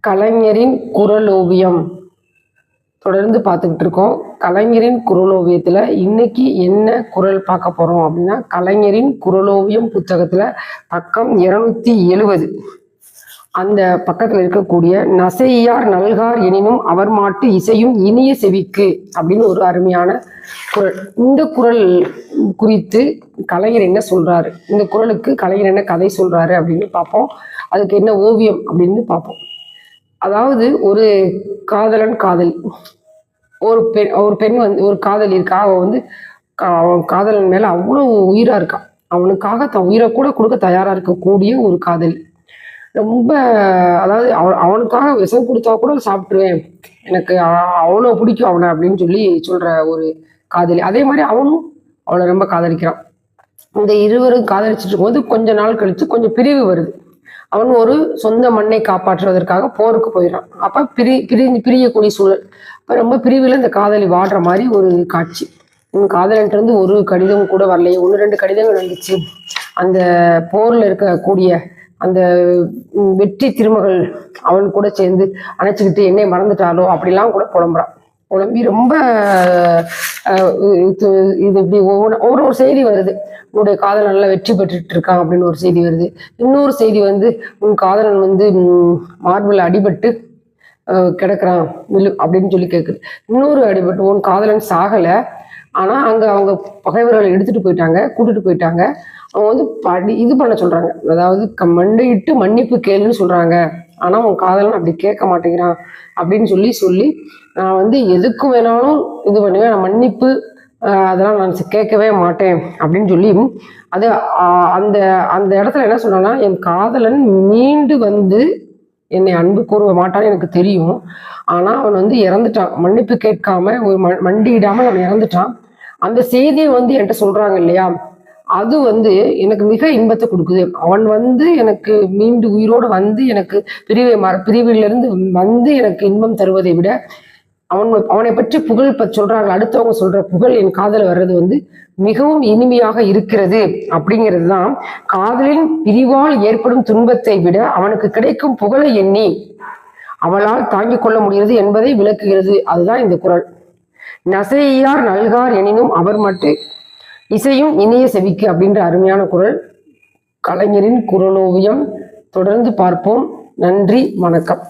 கலைஞரின் குறளோவியம் தொடர்ந்து பார்த்துக்கிட்டு இருக்கோம். கலைஞரின் குறளோவியத்தில் இன்னைக்கு என்ன குறள் பார்க்க போகிறோம் அப்படின்னா, கலைஞரின் குறளோவியம் புத்தகத்தில் பக்கம் 270 அந்த பக்கத்தில் இருக்கக்கூடிய நசையார் நல்கார் எனினும் அவர் மாட்டு இசையும் இனிய செவிக்கு அப்படின்னு ஒரு அருமையான குறள். இந்த குறள் குறித்து கலைஞர் என்ன சொல்றாரு, இந்த குறளுக்கு கலைஞர் என்ன கதை சொல்றாரு அப்படின்னு பார்ப்போம். அதுக்கு என்ன ஓவியம் அப்படின்னு பார்ப்போம். அதாவது ஒரு காதலன் காதலி, ஒரு பெண் வந்து ஒரு காதலி இருக்கா. அவன் வந்து அவன் காதலன் மேல அவ்வளவு உயிரா இருக்கான். அவனுக்காக தன் உயிரை கூட கொடுக்க தயாரா இருக்கக்கூடிய ஒரு காதலி. ரொம்ப, அதாவது அவனுக்காக விஷம் கொடுத்தா கூட சாப்பிட்டுருவேன், எனக்கு அவ்வளோ பிடிக்கும் அவனை அப்படின்னு சொல்லி சொல்ற ஒரு காதலி. அதே மாதிரி அவனும் அவளை ரொம்ப காதலிக்கிறான். இந்த இருவரும் காதலிச்சுட்டு இருக்கும்போது கொஞ்ச நாள் கழிச்சு கொஞ்சம் பிரிவு வருது. அவன் ஒரு சொந்த மண்ணை காப்பாற்றுவதற்காக போருக்கு போயிடறான். அப்ப பிரியக்கூடிய சூழல். அப்ப ரொம்ப பிரிவில் இந்த காதலி வாடுற மாதிரி ஒரு காட்சி. காதலன்ட்டு இருந்து ஒரு கடிதம் கூட வரலையே, 1-2 கடிதங்கள் வந்துச்சு. அந்த போர்ல இருக்கக்கூடிய அந்த வெற்றி திருமகள் அவன் கூட சேர்ந்து அணைச்சிக்கிட்டு என்னை மறந்துட்டாலோ அப்படிலாம் கூட புலம்பி ரொம்ப இது இப்படி ஒவ்வொரு செய்தி வருது. உன்னுடைய காதலன் நல்லா வெற்றி பெற்றுட்டு இருக்கான் அப்படின்னு ஒரு செய்தி வருது. இன்னொரு செய்தி வந்து உன் காதலன் வந்து மார்பில் அடிபட்டு கிடக்குறான் அப்படின்னு சொல்லி கேட்குது. இன்னொரு அடிபட்டு உன் காதலன் சாகலை, ஆனா அங்க அவங்க பகைவர்களை கூட்டிட்டு போயிட்டாங்க. அவங்க வந்து இது பண்ண சொல்றாங்க, அதாவது மண்டையிட்டு மன்னிப்பு கேளுன்னு சொல்றாங்க. ஆனா உன் காதலன் அப்படி கேட்க மாட்டேங்கிறான் அப்படின்னு சொல்லி நான் வந்து எதுக்கும் வேணாலும் இது பண்ணுவேன், நான் மன்னிப்பு அதெல்லாம் நான் கேட்கவே மாட்டேன் அப்படின்னு சொல்லி அது அந்த அந்த இடத்துல என்ன சொன்னா, என் காதலன் மீண்டு வந்து என்னை அன்பு கூற மாட்டான்னு எனக்கு தெரியும், ஆனா அவன் வந்து இறந்துட்டான், மன்னிப்பு கேட்காம ஒரு மண்டியிடாம அவன் இறந்துட்டான். அந்த செய்தியை வந்து என்கிட்ட சொல்றாங்க இல்லையா, அது வந்து எனக்கு மிக இன்பத்தை கொடுக்குது. அவன் வந்து எனக்கு மீண்டு உயிரோடு வந்து எனக்கு பிரிவிலிருந்து வந்து எனக்கு இன்பம் தருவதை விட அவனை பற்றி புகழ் சொல்றாங்க, அடுத்தவங்க சொல்ற புகழ் என் காதல வர்றது வந்து மிகவும் இனிமையாக இருக்கிறது. அப்படிங்கிறது தான் காதலின் பிரிவால் ஏற்படும் துன்பத்தை விட அவனுக்கு கிடைக்கும் புகழை எண்ணி அவளால் தாங்கிக் கொள்ள முடிகிறது என்பதை விளக்குகிறது. அதுதான் இந்த குறள். நசையார் நல்கார் எனினும் அவர் மட்டு இசையும் இனிய செவிக்கு அப்படின்ற அருமையான குறள். கலைஞரின் குறளோவியம் தொடர்ந்து பார்ப்போம். நன்றி, வணக்கம்.